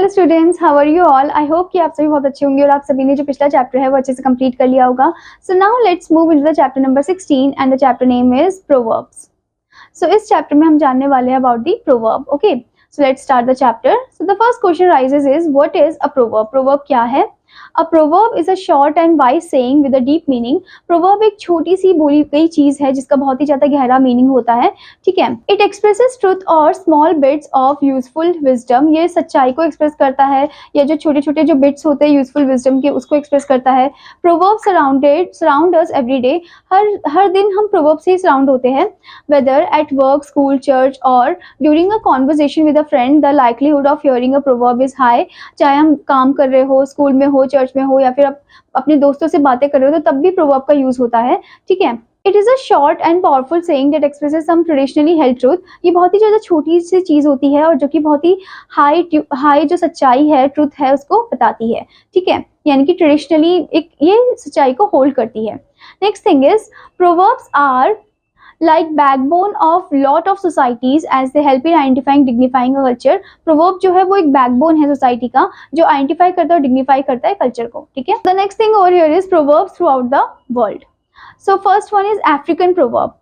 Hello students, how are you all. I hope कि आप सभी बहुत अच्छे होंगे और आप सभी ने जो पिछला चैप्टर है वो अच्छे से कंप्लीट कर लिया होगा। So now let's move into the chapter number 16 and the chapter name is proverbs. So इस चैप्टर में हम जानने वाले हैं about the proverb. Okay, so let's start the chapter. So the first question rises is what is a proverb. Proverb क्या है? A proverb is a short and wise saying with a deep meaning. Proverb एक छोटी सी बोली गई चीज है जिसका बहुत ही ज्यादा गहरा मीनिंग होता है। ठीक है, इट एक्सप्रेसेस ट्रुथ और small bits of useful wisdom. ये सच्चाई को एक्सप्रेस करता है या जो छोटे छोटे जो बिट्स होते हैं यूजफुल विजडम के उसको एक्सप्रेस करता है। Proverb surround us every day. हर दिन हम प्रोवर्ब से ही सराउंड होते हैं। Whether at work, school, church और during a conversation with a friend, the likelihood of hearing a proverb is high. चाहे हम काम कर रहे हो, स्कूल में हो, चर्च में हो या फिर आप अपने दोस्तों से बातें कर रहे हो तो तब भी प्रोवर्ब का यूज होता है। ठीक है, it is a short and powerful saying that expresses some traditionally held truth. ये बहुत ही ज्यादा छोटी सी चीज होती है और जो कि बहुत ही हाई जो सच्चाई है, ट्रूथ है, उसको बताती है। ठीक है, यानी कि ट्रेडिशनली एक ये सच्चाई को होल्ड करती है। Next thing is proverbs are like backbone of lot of societies as they help in identifying dignifying a culture। Proverb जो है वो एक बैकबोन है सोसाइटी का जो आइडेंटिफाई करता है और डिग्निफाई करता है कल्चर को। ठीक है, the next thing over here is proverbs through out the world. So first one is African proverb.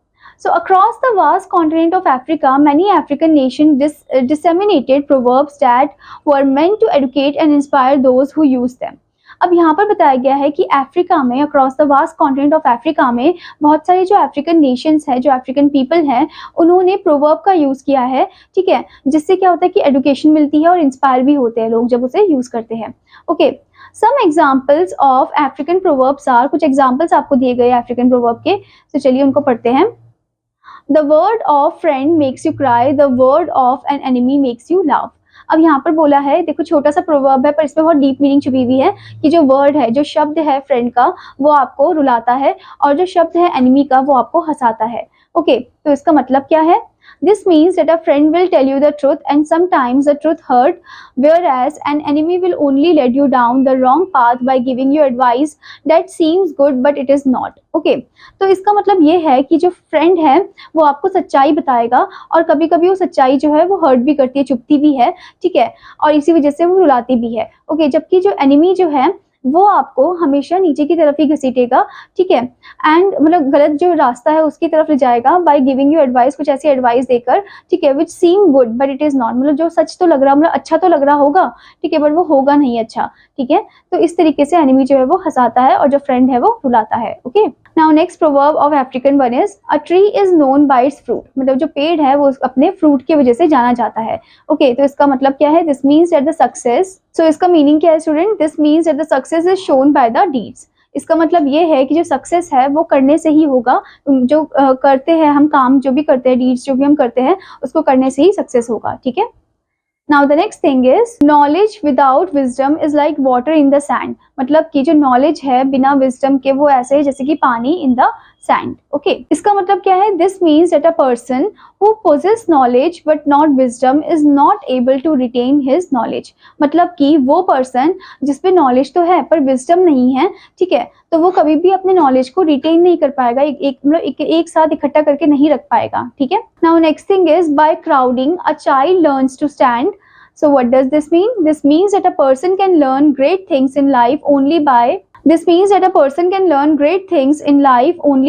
So across the vast continent of Africa, many African nations disseminated proverbs that were meant to educate and inspire those who use them। अब यहाँ पर बताया गया है कि Africa में, across the vast continent of Africa में बहुत सारे जो अफ्रीकन नेशंस है, जो अफ्रीकन पीपल हैं, उन्होंने प्रोवर्ब का यूज किया है। ठीक है, जिससे क्या होता है कि एडुकेशन मिलती है और इंस्पायर भी होते हैं लोग जब उसे यूज करते हैं। Okay, some examples of African proverbs are, कुछ एग्जाम्पल्स आपको दिए गए अफ्रीकन प्रोवर्ब के, तो चलिए उनको पढ़ते हैं। The word of friend makes you cry, the word of an enemy makes you laugh. अब यहाँ पर बोला है, देखो छोटा सा प्रोवर्ब है पर इसमें बहुत डीप मीनिंग छुपी हुई है कि जो वर्ड है, जो शब्द है फ्रेंड का, वो आपको रुलाता है और जो शब्द है एनिमी का वो आपको हंसाता है। ओके, तो इसका मतलब क्या है? This means that a friend will tell you the truth and sometimes the truth hurt, whereas an enemy will only lead you down the wrong path by giving you advice that seems good but it is not. Okay, तो इसका मतलब ये है कि जो friend है वो आपको सच्चाई बताएगा और कभी कभी वो सच्चाई जो है वो हर्ट भी करती है, चुभती भी है। ठीक है, और इसी वजह से वो रुलाती भी है। ओके, जबकि जो एनिमी जो है वो आपको हमेशा नीचे की तरफ ही घसीटेगा। ठीक है, एंड मतलब गलत जो रास्ता है उसकी तरफ ले जाएगा बाय गिविंग यू एडवाइस, कुछ ऐसी एडवाइस देकर। ठीक है, which seem good but it is not, मतलब जो सच तो लग रहा, मतलब अच्छा तो लग रहा होगा, ठीक है, बट वो होगा नहीं अच्छा। ठीक है, तो इस तरीके से एनिमी जो है वो हंसाता है और जो फ्रेंड है वो रुलाता है। Okay, now next proverb of African one is a tree is known by it's fruit. मतलब जो पेड़ है वो अपने फ्रूट की वजह से जाना जाता है। ओके, तो इसका मतलब क्या है? This means that the success, so इसका मीनिंग क्या है student? This means that the success is shown by the deeds. इसका मतलब ये है कि जो सक्सेस है वो करने से ही होगा। जो करते हैं हम काम, जो भी करते हैं, डीड्स जो भी हम करते हैं, उसको करने से ही सक्सेस होगा। ठीक है, now the next thing is knowledge without wisdom is like water in the sand. मतलब कि जो नॉलेज है बिना विजडम के वो ऐसे है जैसे कि पानी इन द सैंड। ओके, इसका मतलब क्या है? This means that a person who possesses knowledge but not wisdom is not able to retain his knowledge. मतलब कि वो पर्सन जिसपे नॉलेज तो है पर विजडम नहीं है, ठीक है, तो वो कभी भी अपने नॉलेज को रिटेन नहीं कर पाएगा, एक साथ इकट्ठा करके नहीं रख पाएगा। ठीक है, now next thing is by crawling a child learns to stand. So what does this mean? This means that a person can learn great things in life only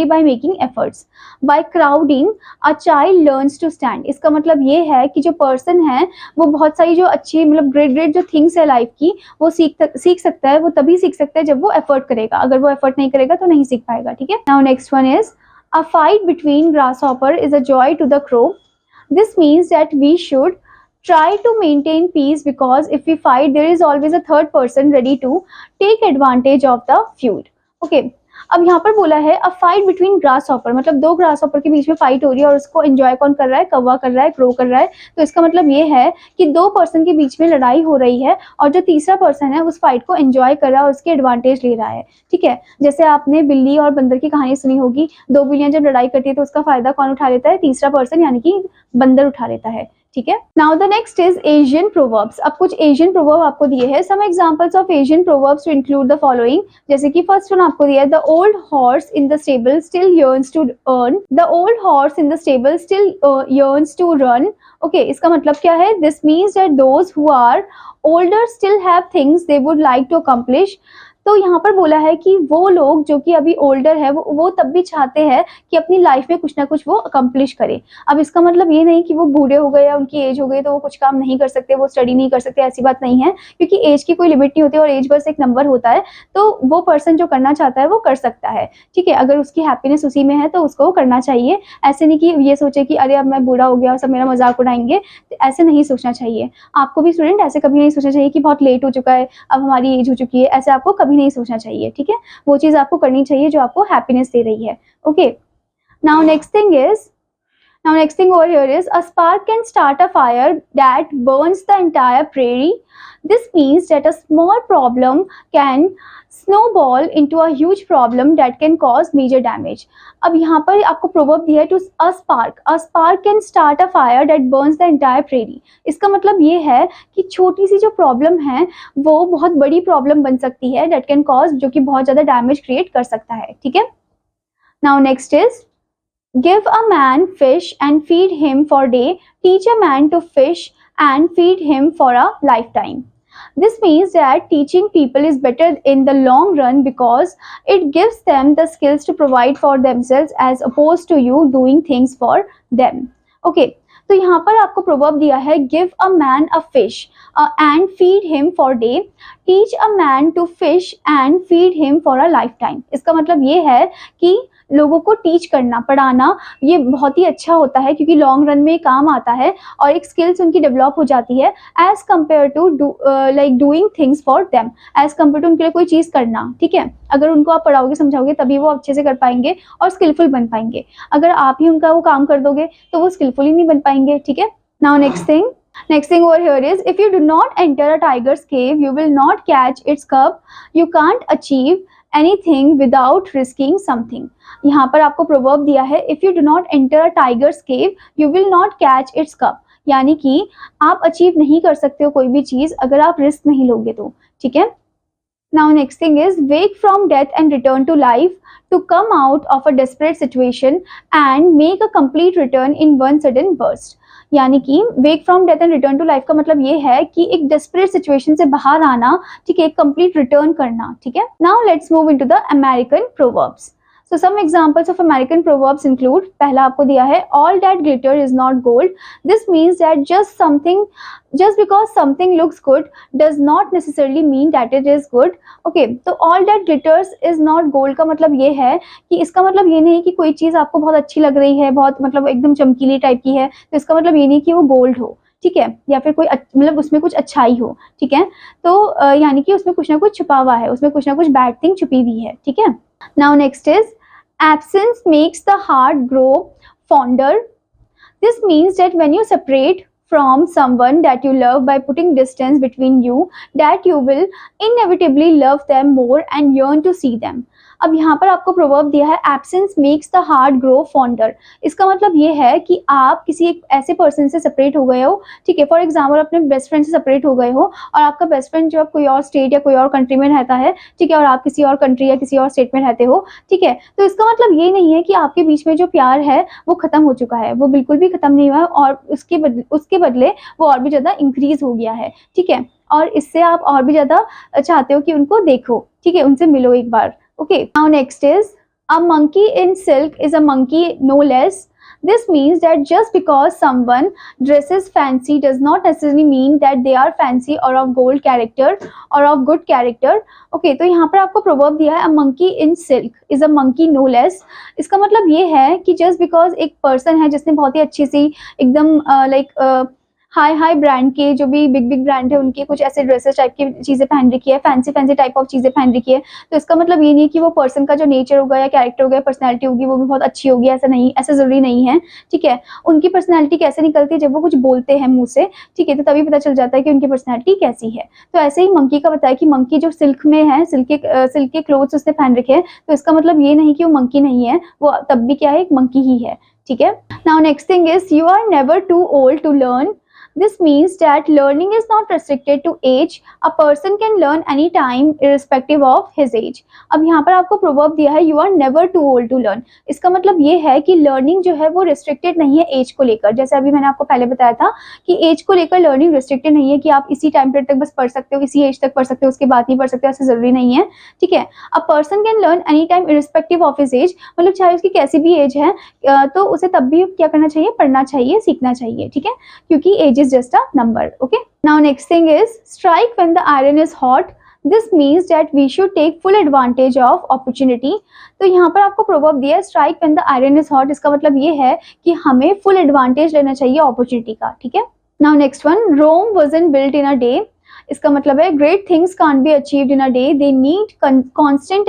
by making efforts. By crowding, a child learns to stand. इसका मतलब ये है कि जो person है वो बहुत सारी जो अच्छी, मतलब ग्रेट जो थिंग्स है लाइफ की, वो सीख सकता है। वो तभी सीख सकता है जब वो एफर्ट करेगा, अगर वो एफर्ट नहीं करेगा तो नहीं सीख पाएगा। ठीक है, now next one is a fight between grasshopper is a joy to the crow. This means that we should try to maintain peace because if we fight there is always a third person ready to take advantage of the feud. Okay, अब यहाँ पर बोला है a fight between grass hopper, मतलब दो grass hopper के बीच में fight हो रही है और उसको एंजॉय कौन कर रहा है? कौवा कर रहा है, क्रो कर रहा है। तो इसका मतलब ये है कि दो पर्सन के बीच में लड़ाई हो रही है और जो तीसरा पर्सन है उस फाइट को एंजॉय कर रहा है और उसके एडवांटेज ले रहा है। ठीक है, जैसे आपने बिल्ली और बंदर की कहानी सुनी होगी। दो बिल्लियां जब लड़ाई करती है तो उसका फायदा कौन उठा लेता है? तीसरा पर्सन, यानी कि बंदर उठा लेता है। ठीक है। Now the next is Asian proverbs. अब कुछ एशियन प्रोवर्ब आपको दिए हैं। Some examples of Asian proverbs to include the following. जैसे कि फर्स्ट वन आपको दिया है, the old horse in the stable still yearns to earn, the old horse in the stable still yearns to run. Okay, इसका मतलब क्या है? This means that those who are older still have things they would like to accomplish. तो यहाँ पर बोला है कि वो लोग जो कि अभी ओल्डर है वो तब भी चाहते हैं कि अपनी लाइफ में कुछ ना कुछ वो अकम्प्लिश करें। अब इसका मतलब ये नहीं कि वो बूढ़े हो गए या उनकी एज हो गई तो वो कुछ काम नहीं कर सकते, वो स्टडी नहीं कर सकते, ऐसी बात नहीं है, क्योंकि एज की कोई लिमिट नहीं होती और एज बस एक नंबर होता है। तो वो पर्सन जो करना चाहता है वो कर सकता है, ठीक है। अगर उसकी हैप्पीनेस उसी में है तो उसको वो करना चाहिए। ऐसे नहीं कि ये सोचे कि अरे अब मैं बूढ़ा हो गया और सब मेरा मजाक उड़ाएंगे, तो ऐसे नहीं सोचना चाहिए। आपको भी स्टूडेंट ऐसे कभी नहीं सोचना चाहिए कि बहुत लेट हो चुका है, अब हमारी एज हो चुकी है, ऐसे आपको कभी नहीं सोचना चाहिए, ठीक है। वो चीज आपको करनी चाहिए जो आपको हैप्पीनेस दे रही है। Okay, now next thing over here is a spark can start a fire that burns the entire prairie. This means that a small problem can snowball into a huge problem that can cause major damage. अब यहाँ पर आपको proverb दिया है to a spark can start a fire that burns the entire prairie. इसका मतलब ये है कि छोटी सी जो प्रॉब्लम है वो बहुत बड़ी प्रॉब्लम बन सकती है, that can cause, जो कि बहुत ज्यादा डैमेज क्रिएट कर सकता है, ठीक है। Now next is give a man fish and feed him for a day. Teach a man to fish and feed him for a lifetime. This means that teaching people is better in the long run because it gives them the skills to provide for themselves as opposed to you doing things for them. Okay, तो यहाँ पर आपको proverb दिया है give a man a fish and feed him for a day. Teach a man to fish and feed him for a lifetime. इसका मतलब ये है कि लोगों को टीच करना, पढ़ाना, ये बहुत ही अच्छा होता है क्योंकि लॉन्ग रन में काम आता है और एक स्किल्स उनकी डेवलप हो जाती है as compare to like doing things for them, as compare to उनके लिए कोई चीज़ करना, ठीक है। अगर उनको आप पढ़ाओगे समझाओगे तभी वो अच्छे से कर पाएंगे और स्किलफुल बन पाएंगे। अगर आप ही उनका वो काम कर दोगे तो वो स्किलफुल ही नहीं बन पाएंगे, ठीक है। Now next thing over here is if you do not enter a tiger's cave you will not catch its cub. You can't achieve anything without risking something. यहाँ पर आपको प्रोवर्ब दिया है if you do not enter a tiger's cave you will not catch its cub. यानी कि आप achieve नहीं कर सकते हो कोई भी चीज अगर आप रिस्क नहीं लोगे तो, ठीक है। Now next thing is wake from death and return to life to come out of a desperate situation and make a complete return in one sudden burst. यानी कि wake from death and return to life का मतलब ये है कि एक desperate situation से बाहर आना, ठीक है, एक कंप्लीट रिटर्न करना, ठीक है। Now let's move into the American proverbs. So some examples of American proverbs include, पहला आपको दिया है all that glitter is not gold. This means that just because something looks good does not necessarily mean that it is good. Okay, तो all that glitters is not gold का मतलब ये है कि इसका मतलब ये नहीं कि कोई चीज़ आपको बहुत अच्छी लग रही है, बहुत मतलब एकदम चमकीली टाइप की है, तो इसका मतलब ये नहीं कि वो गोल्ड हो, ठीक है, या फिर कोई मतलब उसमें कुछ अच्छाई हो, ठीक है। तो यानी कि उसमें कुछ ना कुछ छुपा हुआ है, उसमें कुछ ना कुछ बैड थिंग छुपी हुई है, ठीक है। Now next is absence makes the heart grow fonder. This means that when you separate from someone that you love by putting distance between you, that you will inevitably love them more and yearn to see them. अब यहाँ पर आपको proverb दिया है absence makes the heart grow fonder. इसका मतलब ये है कि आप किसी एक ऐसे पर्सन से सेपरेट हो गए हो, ठीक है, फॉर एग्जाम्पल अपने बेस्ट फ्रेंड से सेपरेट हो गए हो और आपका बेस्ट फ्रेंड जो आप कोई और स्टेट या कोई और कंट्री में रहता है, ठीक है, और आप किसी और कंट्री या किसी और स्टेट में रहते हो, ठीक है, तो इसका मतलब ये नहीं है कि आपके बीच में जो प्यार है वो खत्म हो चुका है, वो बिल्कुल भी खत्म नहीं हुआ है और उसके बदले वो और भी ज्यादा इंक्रीज हो गया है, ठीक है, और इससे आप और भी ज्यादा चाहते हो कि उनको देखो, ठीक है, उनसे मिलो एक बार। Okay, now next is a monkey in silk is a monkey no less. This means that just because someone dresses fancy does not necessarily mean that they are fancy or of gold character or of good character. Okay, तो यहाँ पर आपको proverb दिया है a monkey in silk is a monkey no less. इसका मतलब ये है कि just because एक person है जिसने बहुत ही अच्छी सी एकदम हाई ब्रांड के जो भी बिग ब्रांड है उनके कुछ ऐसे ड्रेसेस टाइप की चीजें पहन रखी है, फैंसी टाइप ऑफ चीजें पहन रखी है, तो इसका मतलब ये नहीं कि वो पर्सन का जो नेचर होगा या कैरेक्टर होगा या पर्सनैलिटी होगी वो भी बहुत अच्छी होगी, ऐसा जरूरी नहीं है, ठीक है। उनकी पर्सनैलिटी कैसे निकलती है जब वो कुछ बोलते हैं मुंह से, ठीक है, तो तभी पता चल जाता है कि उनकी पर्सनैलिटी कैसी है। तो ऐसे ही मंकी का बताया कि मंकी जो सिल्क में है, सिल्क के क्लोथ्स उसने पहन रखे हैं, तो इसका मतलब ये नहीं कि वो मंकी नहीं है, वो तब भी क्या है, एक मंकी ही है, ठीक है। Now next thing is you are never too old to learn. This means that learning is not restricted to age. A person can learn any time irrespective of his age. अब यहाँ पर आपको proverb दिया है you are never too old to learn. इसका मतलब ये है कि learning जो है वो restricted नहीं है age को लेकर. जैसे अभी मैंने आपको पहले बताया था कि age को लेकर learning restricted नहीं है कि आप इसी time period तक बस पढ़ सकते हो, इसी age तक पढ़ सकते हो, उसके बाद नहीं पढ़ सकते, ऐसा जरूरी नहीं है. ठीक है. A person can learn any time irrespective of his age. मतलब चाहे उसकी कैसी भी age है तो उसे तब भी क्या करना चाहिए, पढ़ना चाहिए, सीखना चाहिए. ठीक है, क्योंकि age is just a number. Okay. Now next thing is strike when the iron is hot. This means that we should take full advantage of opportunity. तो यहाँ पर आपको proverb दिया है strike when the iron is hot. इसका मतलब ये है कि हमें full advantage लेना चाहिए opportunity का. ठीक है. Now next one, Rome wasn't built in a day. इसका मतलब है great things can't be achieved in a day. They need constant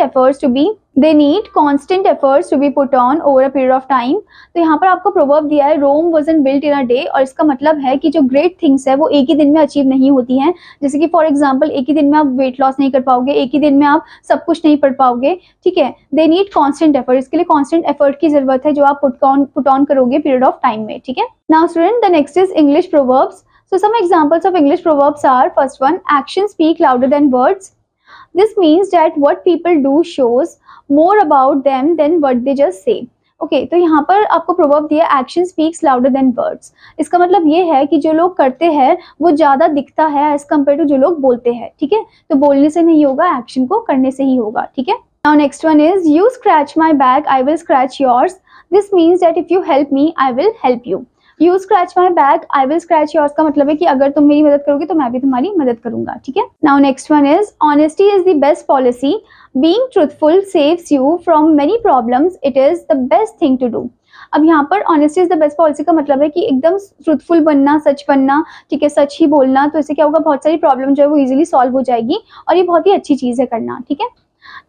efforts to be put on over a period of time. तो यहाँ पर आपको proverb दिया है Rome wasn't built in a day और इसका मतलब है कि जो great things है वो एक ही दिन में अचीव नहीं होती हैं. जैसे कि for example एक ही दिन में आप weight loss नहीं कर पाओगे, एक ही दिन में आप सब कुछ नहीं पढ़ पाओगे. ठीक है. They need constant effort. इसके लिए constant effort की जरूरत है जो आप put on करोगे period of time में. ठीक है. Now student, the next is English proverbs. So some examples of English proverbs are, first one, actions speak louder than words. This means that what people do shows more about them than what they just say. Okay, तो यहाँ पर आपको proverb दिया action speaks louder than words. इसका मतलब ये है कि जो लोग करते हैं वो ज़्यादा दिखता है as compared to जो लोग बोलते हैं. ठीक है, तो बोलने से नहीं होगा, action को करने से ही होगा. ठीक है. Now next one is you scratch my back, I will scratch yours. This means that if you help me, I will help you. You scratch my back, I will scratch yours का मतलब है कि अगर तुम मेरी मदद करोगे तो मैं भी तुम्हारी मदद करूंगा. ठीक है. Now next one is honesty is the best policy. Being truthful saves you from many problems. It is the best thing to do. अब यहाँ पर honesty is the best policy का मतलब है कि एकदम truthful बनना, सच बनना. ठीक है, सच ही बोलना. तो इससे क्या होगा, बहुत सारी प्रॉब्लम जो है वो easily solve हो जाएगी और ये बहुत ही अच्छी चीज है करना. ठीक है.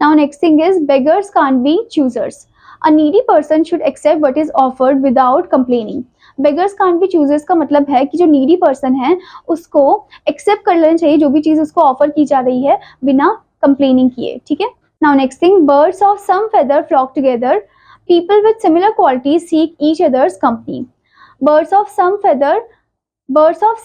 Now next thing is beggars can't be choosers. A needy person should accept what is offered without complaining. Beggars can't be choosers का मतलब है कि जो नीडी पर्सन है उसको एक्सेप्ट कर लेना चाहिए जो भी चीज उसको ऑफर की जा रही है बिना कंप्लेनिंग किए. ठीक है. Now next thing, birds of some feather flock together. People with similar qualities seek each others company. Birds of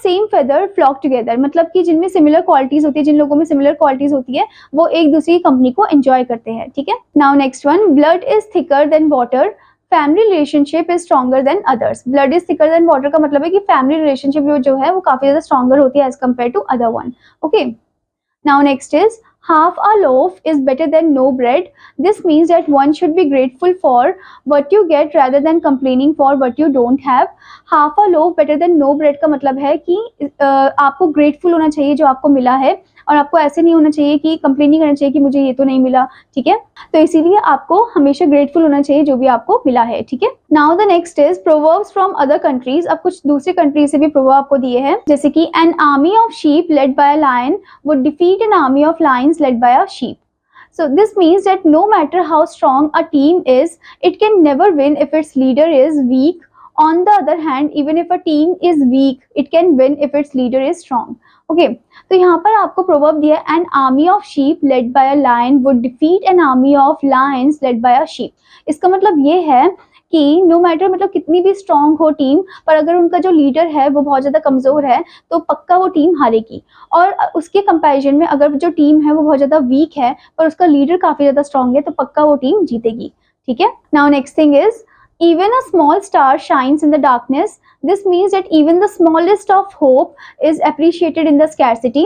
same feather flock together मतलब कि जिनमें सिमिलर क्वालिटीज होती है, जिन लोगों में सिमिलर क्वालिटीज होती है वो एक दूसरी कंपनी को एंजॉय करते हैं. ठीक है. Now next one, blood is thicker than water. Family relationship is stronger than others. Blood is thicker than water का मतलब है कि फैमिली रिलेशनशिप जो है वो काफी ज्यादा स्ट्रॉन्गर होती है as compare to other one. Okay. Now next is half a loaf is better than no bread. This means that one should be grateful for what you get rather than complaining for what you don't have. half a loaf better than no bread का मतलब है कि आपको grateful होना चाहिए जो आपको मिला है और आपको ऐसे नहीं होना चाहिए कि कंप्लेन नहीं करना चाहिए कि मुझे ये तो नहीं मिला. ठीक है. तो इसीलिए आपको हमेशा ग्रेटफुल होना चाहिए जो भी आपको मिला है. ठीक है. Now the next is proverbs from other countries. अब कुछ दूसरी कंट्रीज से भी प्रोवर्ब आपको दिए हैं, जैसे कि an army of sheep led by a lion would defeat an army of lions led by a sheep. So this means that no matter how strong a team is, it can never win if its leader is weak. On the other hand, even if a team is weak, it can win if its leader is strong. Okay, तो यहाँ पर आपको proverb दिया है an army of sheep led by a lion would defeat an army of lions led by a sheep. इसका मतलब ये है कि नो मैटर मतलब कितनी भी स्ट्रांग हो टीम, पर अगर उनका जो लीडर है वो बहुत ज़्यादा कमज़ोर है तो पक्का वो टीम हारेगी. और उसके कंपैरिजन में अगर जो टीम है वो बहुत ज़्यादा वीक है पर उसका लीडर काफ़ी ज़्यादा स्ट्रांग है तो पक्का वो टीम जीतेगी. ठीक है. Now next thing is even a small star shines in the darkness. This means that even the smallest of hope is appreciated in the scarcity.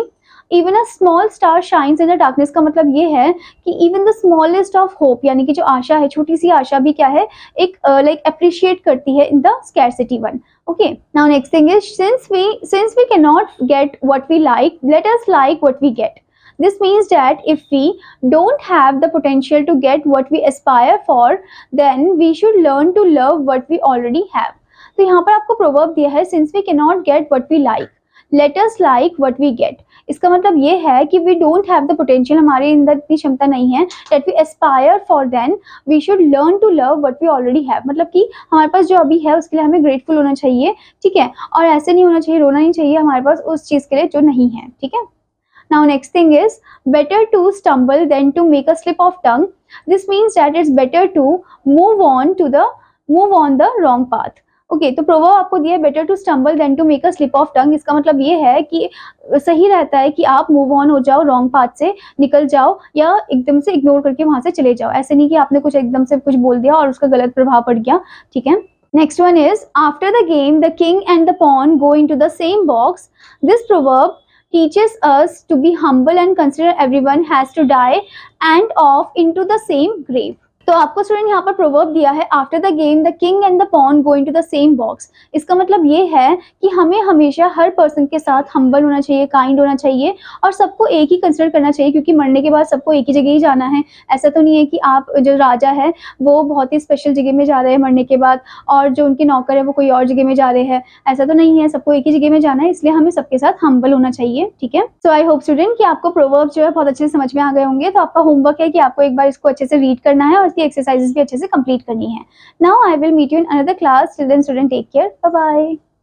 Even a small star shines in the darkness का मतलब ये है कि even the smallest of hope यानी कि जो आशा है, छोटी सी आशा भी क्या है, एक like appreciate करती है in the scarcity one. Okay. Now next thing is since we cannot get what we like, let us like what we get. This means that if we don't have the potential to get what we aspire for, then we should learn to love what we already have. तो यहाँ पर आपको proverb दिया है since we cannot get what we like, let us like what we get. इसका मतलब ये है कि we don't have the potential, हमारे अंदर इतनी क्षमता नहीं है, that we aspire for, then we should learn to love what we already have. मतलब कि हमारे पास जो अभी है उसके लिए हमें grateful होना चाहिए. ठीक है. और ऐसे नहीं होना चाहिए, रोना नहीं चाहिए हमारे पास उस चीज़ के लिए जो नहीं है. ठीक है. Now next thing is better to stumble than to make a slip of tongue. This means that it's better to move on the wrong path. Okay तो प्रोवर्ब आपको दिया है better to stumble than to make a slip of tongue. इसका मतलब ये है कि सही रहता है कि आप मूव ऑन हो जाओ, रॉन्ग पाथ से निकल जाओ या एकदम से इग्नोर करके वहां से चले जाओ। ऐसे नहीं कि आपने कुछ एकदम से कुछ बोल दिया और उसका गलत प्रभाव पड़ गया, ठीक है। Next one is after the game the king and the pawn go into the same box. This proverb teaches us to be humble and consider everyone has to die and off into the same grave। तो आपको student यहाँ पर proverb दिया है after the game the king and the pawn go into the same box. इसका मतलब ये है कि हमें हमेशा हर पर्सन के साथ हम्बल होना चाहिए, काइंड होना चाहिए और सबको एक ही कंसिडर करना चाहिए, क्योंकि मरने के बाद सबको एक ही जगह ही जाना है। ऐसा तो नहीं है कि आप जो राजा है वो बहुत ही स्पेशल जगह में जा रहे हैं मरने के बाद और जो उनके नौकर है वो कोई और जगह में जा रहे हैं। ऐसा तो नहीं है, सबको एक ही जगह में जाना है, इसलिए हमें सबके साथ हम्बल होना चाहिए, ठीक है। सो आई होप स्टूडेंट कि आपको प्रोवर्ब जो है बहुत अच्छे से समझ में आ गए होंगे। तो आपका होमवर्क है कि आपको एक बार इसको अच्छे से रीड करना है और इसकी एक्सरसाइजेस भी अच्छे से कंप्लीट करनी है। Now I will meet you in another class. Till then student take care, bye bye.